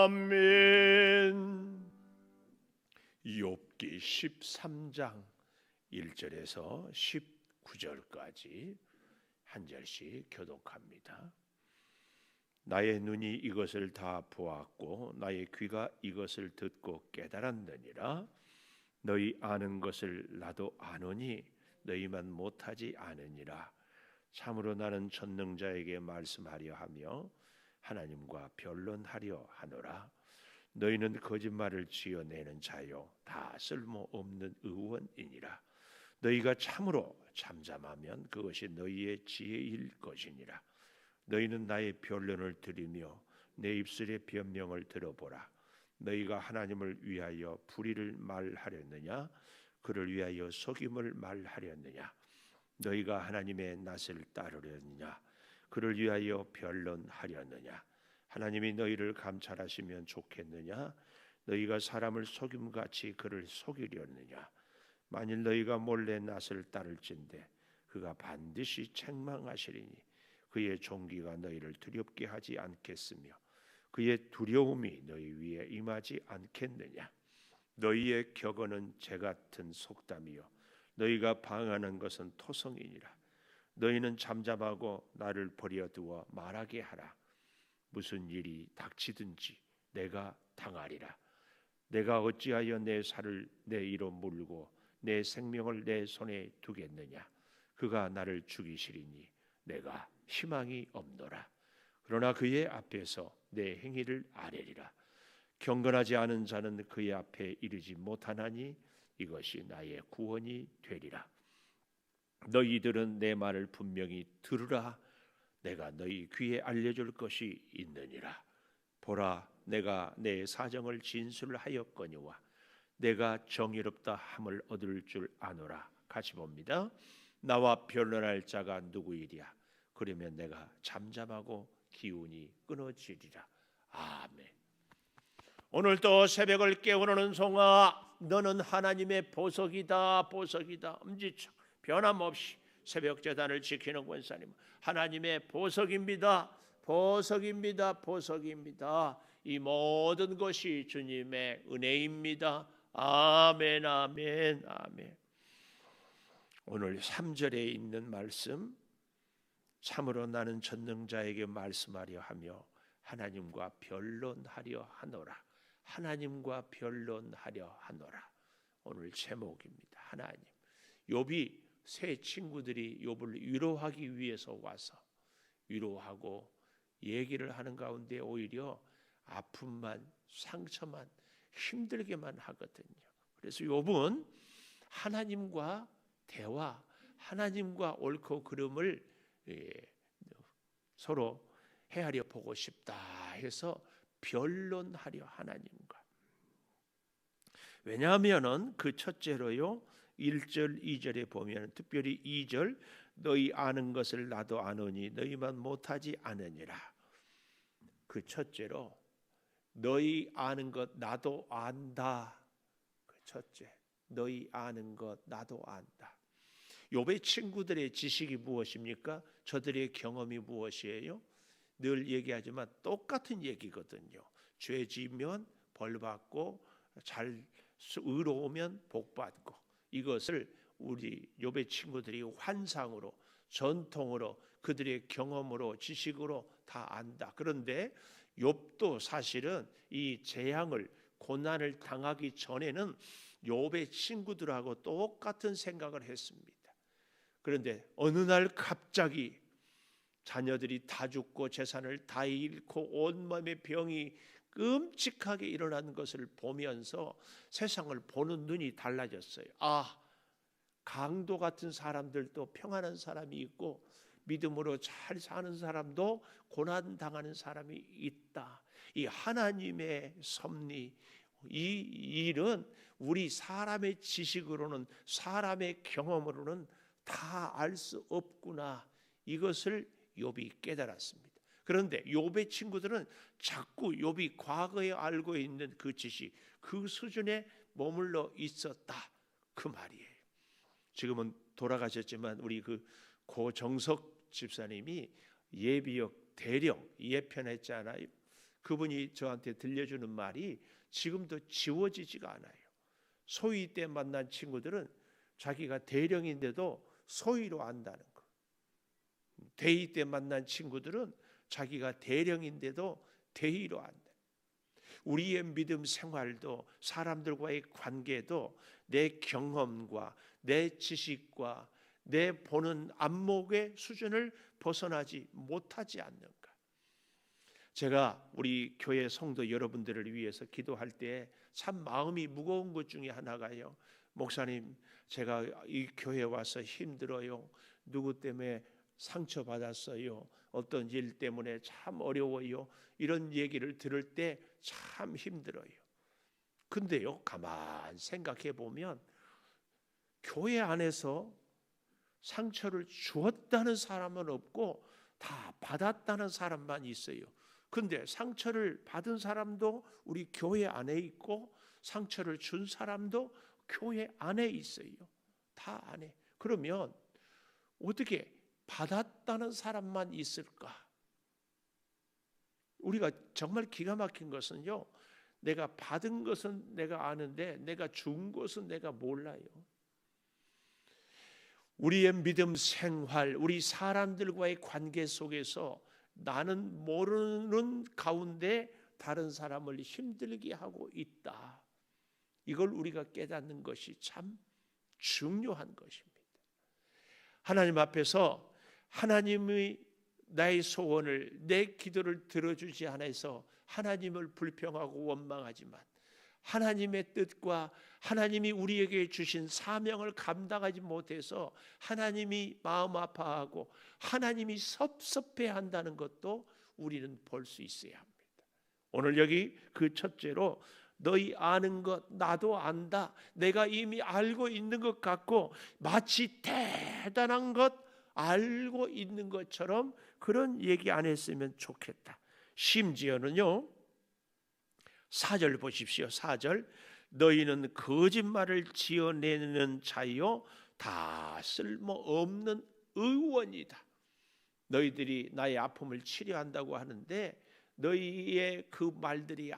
아멘. 욥기 13장 1절에서 19절까지 한 절씩 교독합니다. 나의 눈이 이것을 다 보았고 나의 귀가 이것을 듣고 깨달았느니라. 너희 아는 것을 나도 아노니 너희만 못하지 않으니라. 참으로 나는 전능자에게 말씀하려 하며 하나님과 변론하려 하노라. 너희는 거짓말을 지어내는 자요 다 쓸모없는 의원이니라. 너희가 참으로 잠잠하면 그것이 너희의 지혜일 것이니라. 너희는 나의 변론을 들으며 내 입술의 변명을 들어보라. 너희가 하나님을 위하여 불의를 말하렸느냐 그를 위하여 속임을 말하렸느냐. 너희가 하나님의 낯을 따르렸느냐 그를 위하여 변론하렸느냐. 하나님이 너희를 감찰하시면 좋겠느냐 너희가 사람을 속임같이 그를 속이려느냐. 만일 너희가 몰래 낯을 따를진대 그가 반드시 책망하시리니 그의 종기가 너희를 두렵게 하지 않겠으며 그의 두려움이 너희 위에 임하지 않겠느냐. 너희의 격언은 재같은 속담이요 너희가 방하는 것은 토성이니라. 너희는 잠잠하고 나를 버려두어 말하게 하라. 무슨 일이 닥치든지 내가 당하리라. 내가 어찌하여 내 살을 내 이로 물고 내 생명을 내 손에 두겠느냐. 그가 나를 죽이시리니 내가 희망이 없노라. 그러나 그의 앞에서 내 행위를 아뢰리라. 경건하지 않은 자는 그의 앞에 이르지 못하나니 이것이 나의 구원이 되리라. 너희들은 내 말을 분명히 들으라. 내가 너희 귀에 알려줄 것이 있느니라. 보라, 내가 내 사정을 진술하였거니와 내가 정의롭다 함을 얻을 줄 아노라. 같이 봅니다. 나와 변론할 자가 누구이랴. 그러면 내가 잠잠하고 기운이 끊어지리라. 아멘. 오늘 또 새벽을 깨우는 송아, 너는 하나님의 보석이다, 보석이다. 엄지척 변함없이 새벽 제단을 지키는 권사님, 하나님의 보석입니다, 보석입니다, 보석입니다. 이 모든 것이 주님의 은혜입니다. 아멘, 아멘, 아멘. 오늘 3절에 있는 말씀, 참으로 나는 전능자에게 말씀하려 하며 하나님과 변론하려 하노라. 하나님과 변론하려 하노라. 오늘 제목입니다. 하나님. 욥이 세 친구들이 욥을 위로하기 위해서 와서 위로하고 얘기를 하는 가운데 오히려 아픔만, 상처만, 힘들게만 하거든요. 그래서 욥은 하나님과 대화, 하나님과 옳고 그름을 서로 헤아려 보고 싶다 해서 변론하려 하나님과. 왜냐하면은 그 첫째로요 1절 2절에 보면 특별히 2절 너희 아는 것을 나도 아노니 너희만 못하지 않으니라. 그 첫째로 너희 아는 것 나도 안다. 그 첫째 너희 아는 것 나도 안다. 욥의 친구들의 지식이 무엇입니까? 저들의 경험이 무엇이에요? 늘 얘기하지만 똑같은 얘기거든요. 죄 지으면 벌 받고 잘 의로우면 복 받고, 이것을 우리 욥의 친구들이 환상으로, 전통으로, 그들의 경험으로, 지식으로 다 안다. 그런데 욥도 사실은 이 재앙을, 고난을 당하기 전에는 욥의 친구들하고 똑같은 생각을 했습니다. 그런데 어느 날 갑자기 자녀들이 다 죽고 재산을 다 잃고 온몸의 병이 끔찍하게 일어나는 것을 보면서 세상을 보는 눈이 달라졌어요. 아, 강도 같은 사람들도 평안한 사람이 있고 믿음으로 잘 사는 사람도 고난당하는 사람이 있다. 이 하나님의 섭리, 이 일은 우리 사람의 지식으로는, 사람의 경험으로는 다 알 수 없구나. 이것을 욥이 깨달았습니다. 그런데 욥의 친구들은 자꾸 욥이 과거에 알고 있는 그 지식, 그 수준에 머물러 있었다, 그 말이에요. 지금은 돌아가셨지만 우리 그 고정석 집사님이 예비역 대령 예편했잖아요. 그분이 저한테 들려주는 말이 지금도 지워지지가 않아요. 소위 때 만난 친구들은 자기가 대령인데도 소위로 안다는 거. 대위 때 만난 친구들은 자기가 대령인데도 대위로 안다. 우리의 믿음 생활도 사람들과의 관계도 내 경험과 내 지식과 내 보는 안목의 수준을 벗어나지 못하지 않는가. 제가 우리 교회 성도 여러분들을 위해서 기도할 때 참 마음이 무거운 것 중에 하나가요. 목사님, 제가 이 교회에 와서 힘들어요. 누구 때문에 상처받았어요. 어떤 일 때문에 참 어려워요. 이런 얘기를 들을 때 참 힘들어요. 근데요, 가만 생각해 보면 교회 안에서 상처를 주었다는 사람은 없고 다 받았다는 사람만 있어요. 근데 상처를 받은 사람도 우리 교회 안에 있고 상처를 준 사람도 교회 안에 있어요. 다 안에. 그러면 어떻게 받았다는 사람만 있을까? 우리가 정말 기가 막힌 것은요, 내가 받은 것은 내가 아는데 내가 준 것은 내가 몰라요. 우리의 믿음 생활, 우리 사람들과의 관계 속에서 나는 모르는 가운데 다른 사람을 힘들게 하고 있다. 이걸 우리가 깨닫는 것이 참 중요한 것입니다. 하나님 앞에서 하나님이 나의 소원을, 내 기도를 들어주지 않아서 하나님을 불평하고 원망하지만 하나님의 뜻과 하나님이 우리에게 주신 사명을 감당하지 못해서 하나님이 마음 아파하고 하나님이 섭섭해한다는 것도 우리는 볼 수 있어야 합니다. 오늘 여기 그 첫째로 너희 아는 것 나도 안다. 내가 이미 알고 있는 것 같고 마치 대단한 것 알고 있는 것처럼 그런 얘기 안 했으면 좋겠다. 심지어는요, 4절 보십시오. 4절 너희는 거짓말을 지어내는 자요 다 쓸모없는 의원이다. 너희들이 나의 아픔을 치료한다고 하는데 너희의 그 말들이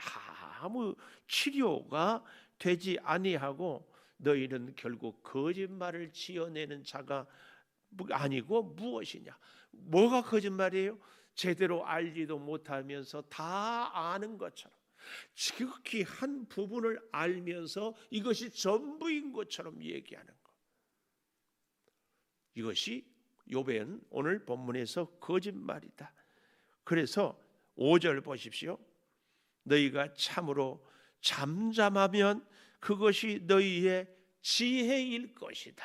아무 치료가 되지 아니하고 너희는 결국 거짓말을 지어내는 자가 아니고 무엇이냐? 뭐가 거짓말이에요? 제대로 알지도 못하면서 다 아는 것처럼 지극히 한 부분을 알면서 이것이 전부인 것처럼 얘기하는 것. 이것이 욥은 오늘 본문에서 거짓말이다. 그래서 5절 보십시오. 너희가 참으로 잠잠하면 그것이 너희의 지혜일 것이다.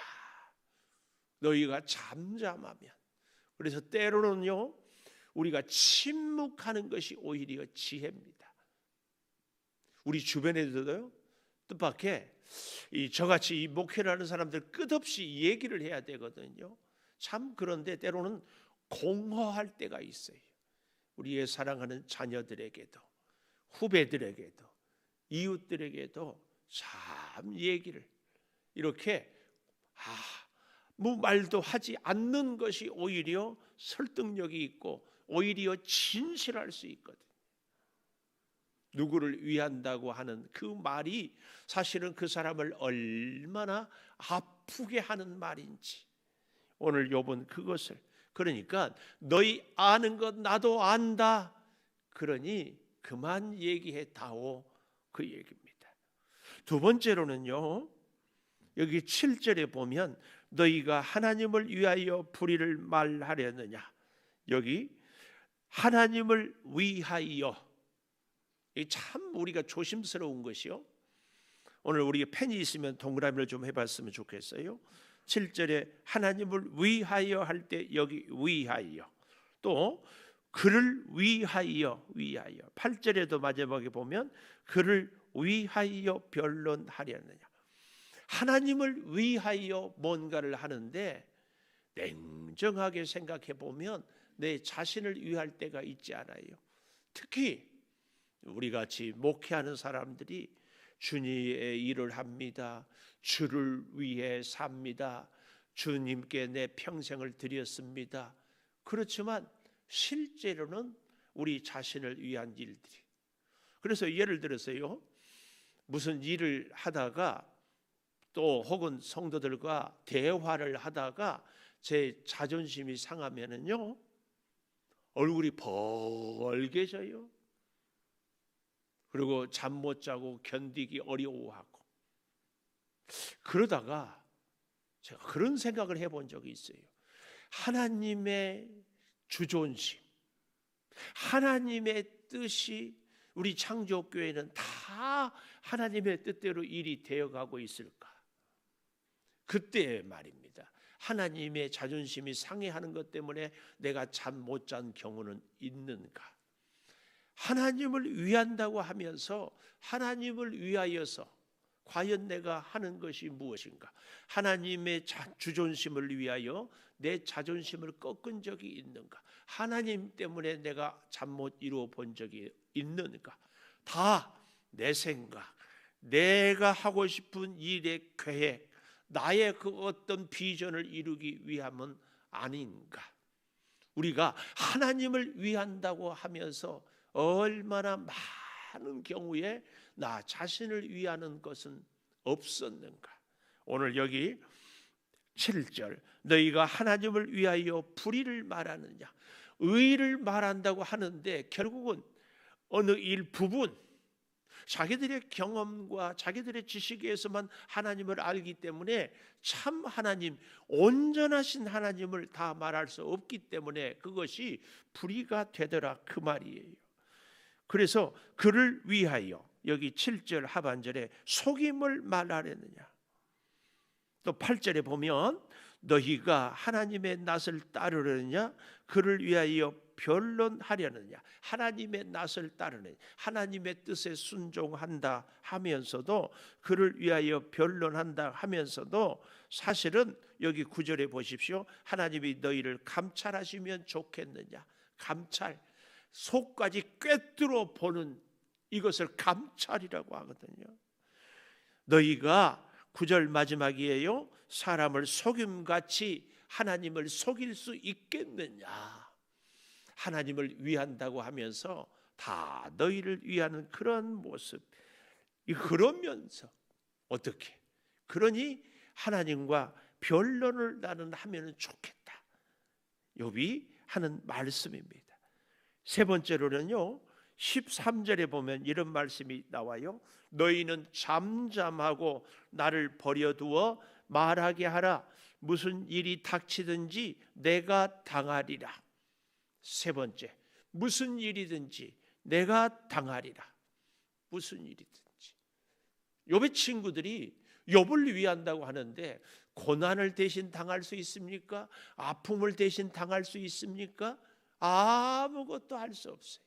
너희가 잠잠하면. 그래서 때로는요, 우리가 침묵하는 것이 오히려 지혜입니다. 우리 주변에서도요, 뜻밖의 저같이 이 목회를 하는 사람들 끝없이 얘기를 해야 되거든요. 참 그런데 때로는 공허할 때가 있어요. 우리의 사랑하는 자녀들에게도 후배들에게도 이웃들에게도 참 얘기를 이렇게 뭐 말도 하지 않는 것이 오히려 설득력이 있고 오히려 진실할 수 있거든요. 누구를 위한다고 하는 그 말이 사실은 그 사람을 얼마나 아프게 하는 말인지 오늘 욥은 그것을, 그러니까 너희 아는 것 나도 안다. 그러니 그만 얘기해 다오, 그 얘기입니다. 두 번째로는요, 여기 7절에 보면 너희가 하나님을 위하여 불의를 말하려느냐, 여기 하나님을 위하여, 참 우리가 조심스러운 것이요. 오늘 우리가 펜이 있으면 동그라미를 좀 해봤으면 좋겠어요. 7절에 하나님을 위하여 할 때 여기 위하여, 또 그를 위하여 8절에도 마지막에 보면 그를 위하여 변론하려느냐. 하나님을 위하여 뭔가를 하는데 냉정하게 생각해 보면 내 자신을 위할 때가 있지 않아요. 특히 우리 같이 목회하는 사람들이 주님의 일을 합니다. 주를 위해 삽니다. 주님께 내 평생을 드렸습니다. 그렇지만 실제로는 우리 자신을 위한 일들이, 그래서 예를 들어서요, 무슨 일을 하다가 또 혹은 성도들과 대화를 하다가 제 자존심이 상하면은요, 얼굴이 벌개져요. 그리고 잠 못 자고 견디기 어려워하고. 그러다가 제가 그런 생각을 해본 적이 있어요. 하나님의 주존심, 하나님의 뜻이 우리 창조교회는 다 하나님의 뜻대로 일이 되어가고 있을까? 그때 말입니다. 하나님의 자존심이 상해하는 것 때문에 내가 잠 못 잔 경우는 있는가? 하나님을 위한다고 하면서 하나님을 위하여서 과연 내가 하는 것이 무엇인가? 하나님의 주존심을 위하여 내 자존심을 꺾은 적이 있는가? 하나님 때문에 내가 잠 못 이루어 본 적이 있는가? 다 내 생각, 내가 하고 싶은 일의 계획, 나의 그 어떤 비전을 이루기 위함은 아닌가? 우리가 하나님을 위한다고 하면서 얼마나 많은 경우에 나 자신을 위하는 것은 없었는가? 오늘 여기 7절, 너희가 하나님을 위하여 불의를 말하느냐, 의를 말한다고 하는데 결국은 어느 일부분, 자기들의 경험과 자기들의 지식에서만 하나님을 알기 때문에 참 하나님, 온전하신 하나님을 다 말할 수 없기 때문에 그것이 불의가 되더라, 그 말이에요. 그래서 그를 위하여 여기 7절 하반절에 속임을 말하려느냐. 또 8절에 보면 너희가 하나님의 낯을 따르려느냐, 그를 위하여 변론하려느냐. 하나님의 낯을 따르느냐, 하나님의 뜻에 순종한다 하면서도, 그를 위하여 변론한다 하면서도 사실은 여기 9절에 보십시오. 하나님이 너희를 감찰하시면 좋겠느냐. 감찰, 속까지 꿰뚫어 보는 이것을 감찰이라고 하거든요. 너희가 9절 마지막이에요. 사람을 속임같이 하나님을 속일 수 있겠느냐. 하나님을 위한다고 하면서 다 너희를 위하는 그런 모습. 그러면서 어떻게? 그러니 하나님과 변론을 나는 하면 좋겠다. 욥이 하는 말씀입니다. 세 번째로는요, 13절에 보면 이런 말씀이 나와요. 너희는 잠잠하고 나를 버려두어 말하게 하라. 무슨 일이 닥치든지 내가 당하리라. 세 번째, 무슨 일이든지 내가 당하리라. 무슨 일이든지. 욥의 친구들이 욥을 위한다고 하는데 고난을 대신 당할 수 있습니까? 아픔을 대신 당할 수 있습니까? 아무것도 할 수 없어요.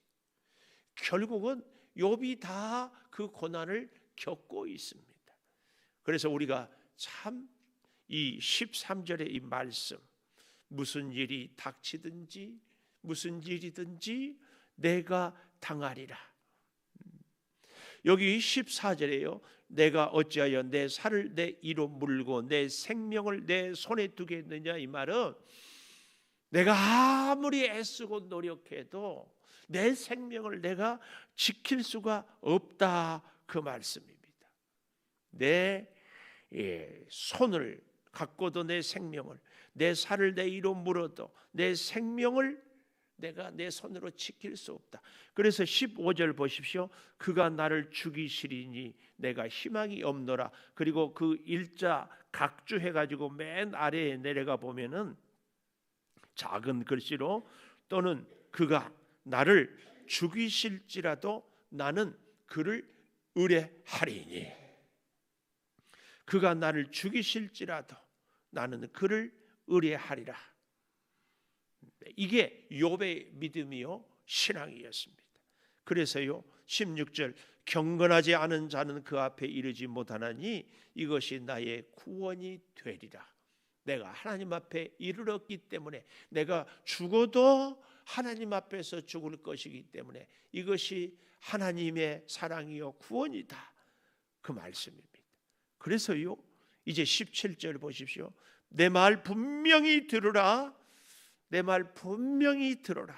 결국은 욥이 다 그 고난을 겪고 있습니다. 그래서 우리가 참 이 13절의 이 말씀, 무슨 일이 닥치든지 무슨 일이든지 내가 당하리라. 여기 14절에요. 내가 어찌하여 내 살을 내 이로 물고 내 생명을 내 손에 두겠느냐. 이 말은 내가 아무리 애쓰고 노력해도 내 생명을 내가 지킬 수가 없다, 그 말씀입니다. 내 손을 갖고도 내 생명을, 내 살을 내 이로 물어도 내 생명을 내가 내 손으로 지킬 수 없다. 그래서 15절 보십시오. 그가 나를 죽이시리니 내가 희망이 없노라. 그리고 그 일자 각주해가지고 맨 아래에 내려가 보면은 작은 글씨로 또는 그가 나를 죽이실지라도 나는 그를 의뢰하리니. 그가 나를 죽이실지라도 나는 그를 의뢰하리라. 이게 욥의 믿음이요 신앙이었습니다. 그래서요 16절, 경건하지 않은 자는 그 앞에 이르지 못하나니 이것이 나의 구원이 되리라. 내가 하나님 앞에 이르렀기 때문에, 내가 죽어도 하나님 앞에서 죽을 것이기 때문에 이것이 하나님의 사랑이요 구원이다, 그 말씀입니다. 그래서요 이제 17절 보십시오. 내 말 분명히 들으라. 내 말 분명히 들어라.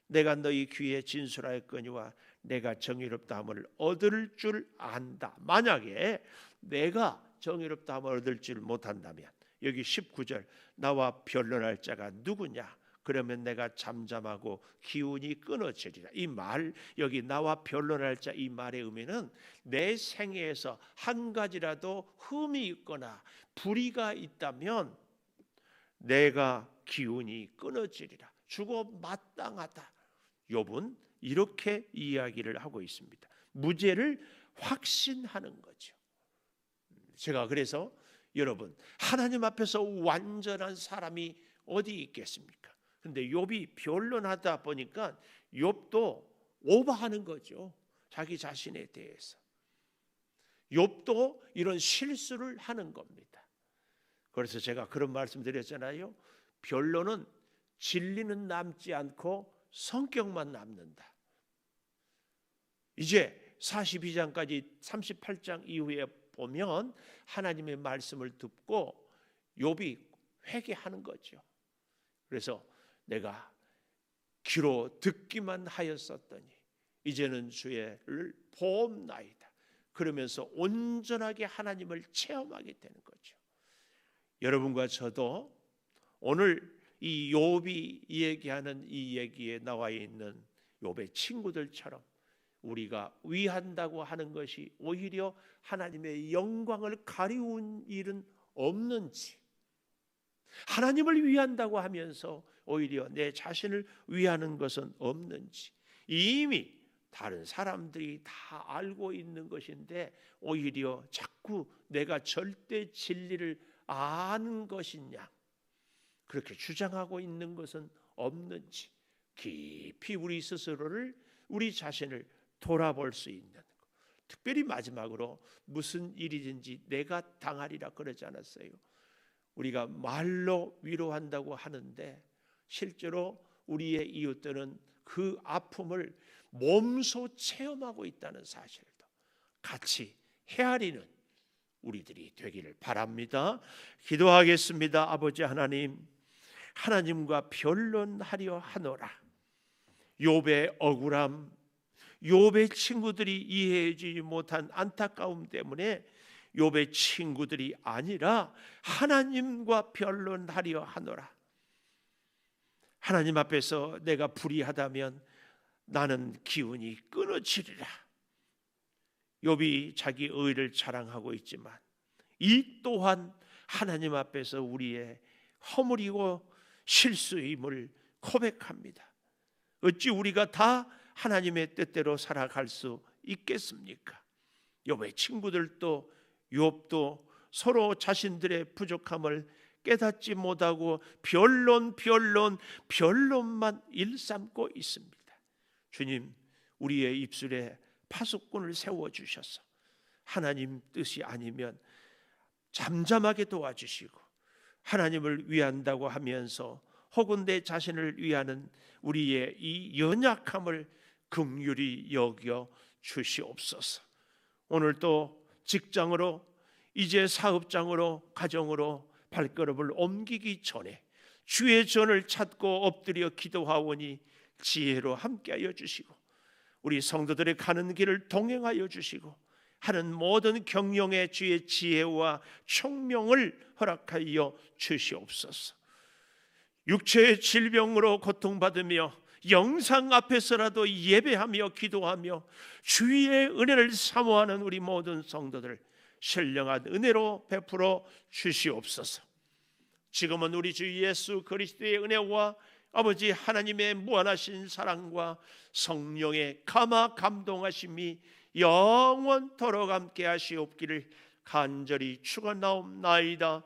내가 너희 귀에 진술하였거니와 내가 정의롭다함을 얻을 줄 안다. 만약에 내가 정의롭다함을 얻을 줄 못한다면, 여기 19절 나와 변론할 자가 누구냐? 그러면 내가 잠잠하고 기운이 끊어지리라. 이 말, 여기 나와 변론할 자, 이 말의 의미는 내 생애에서 한 가지라도 흠이 있거나 불의가 있다면 내가 기운이 끊어지리라. 죽어 마땅하다. 욥은 이렇게 이야기를 하고 있습니다. 무죄를 확신하는 거죠. 제가 그래서 여러분, 하나님 앞에서 완전한 사람이 어디 있겠습니까? 근데 욥이 변론하다 보니까 욥도 오버하는 거죠. 자기 자신에 대해서. 욥도 이런 실수를 하는 겁니다. 그래서 제가 그런 말씀 드렸잖아요. 변론은 진리는 남지 않고 성격만 남는다. 이제 42장까지 38장 이후에 보면 하나님의 말씀을 듣고 욥이 회개하는 거죠. 그래서 내가 귀로 듣기만 하였었더니 이제는 주의를 보옵나이다. 그러면서 온전하게 하나님을 체험하게 되는 거죠. 여러분과 저도 오늘 이 욥이 얘기하는 이 얘기에 나와 있는 욥의 친구들처럼 우리가 위한다고 하는 것이 오히려 하나님의 영광을 가리운 일은 없는지, 하나님을 위한다고 하면서 오히려 내 자신을 위하는 것은 없는지, 이미 다른 사람들이 다 알고 있는 것인데 오히려 자꾸 내가 절대 진리를 아는 것이냐, 그렇게 주장하고 있는 것은 없는지 깊이 우리 스스로를, 우리 자신을 돌아볼 수 있는 것. 특별히 마지막으로 무슨 일이든지 내가 당하리라 그러지 않았어요? 우리가 말로 위로한다고 하는데 실제로 우리의 이웃들은 그 아픔을 몸소 체험하고 있다는 사실도 같이 헤아리는 우리들이 되기를 바랍니다. 기도하겠습니다. 아버지 하나님, 하나님과 변론하려 하노라. 욥의 억울함, 욥의 친구들이 이해하지 못한 안타까움 때문에 욥의 친구들이 아니라 하나님과 변론하려 하노라. 하나님 앞에서 내가 불의하다면 나는 기운이 끊어지리라. 욥이 자기 의를 자랑하고 있지만 이 또한 하나님 앞에서 우리의 허물이고 실수임을 고백합니다. 어찌 우리가 다 하나님의 뜻대로 살아갈 수 있겠습니까? 욥의 친구들도 욥도 서로 자신들의 부족함을 깨닫지 못하고 변론만 일삼고 있습니다. 주님, 우리의 입술에 파수꾼을 세워주셔서 하나님 뜻이 아니면 잠잠하게 도와주시고 하나님을 위한다고 하면서 혹은 내 자신을 위하는 우리의 이 연약함을 긍휼히 여겨 주시옵소서. 오늘 또 직장으로, 이제 사업장으로, 가정으로 발걸음을 옮기기 전에 주의 전을 찾고 엎드려 기도하오니 지혜로 함께하여 주시고 우리 성도들의 가는 길을 동행하여 주시고 하는 모든 경영에 주의 지혜와 총명을 허락하여 주시옵소서. 육체의 질병으로 고통받으며 영상 앞에서라도 예배하며 기도하며 주의 은혜를 사모하는 우리 모든 성도들 신령한 은혜로 베풀어 주시옵소서. 지금은 우리 주 예수 그리스도의 은혜와 아버지 하나님의 무한하신 사랑과 성령의 감화 감동하심이 영원토록 함께 하시옵기를 간절히 축원하옵나이다.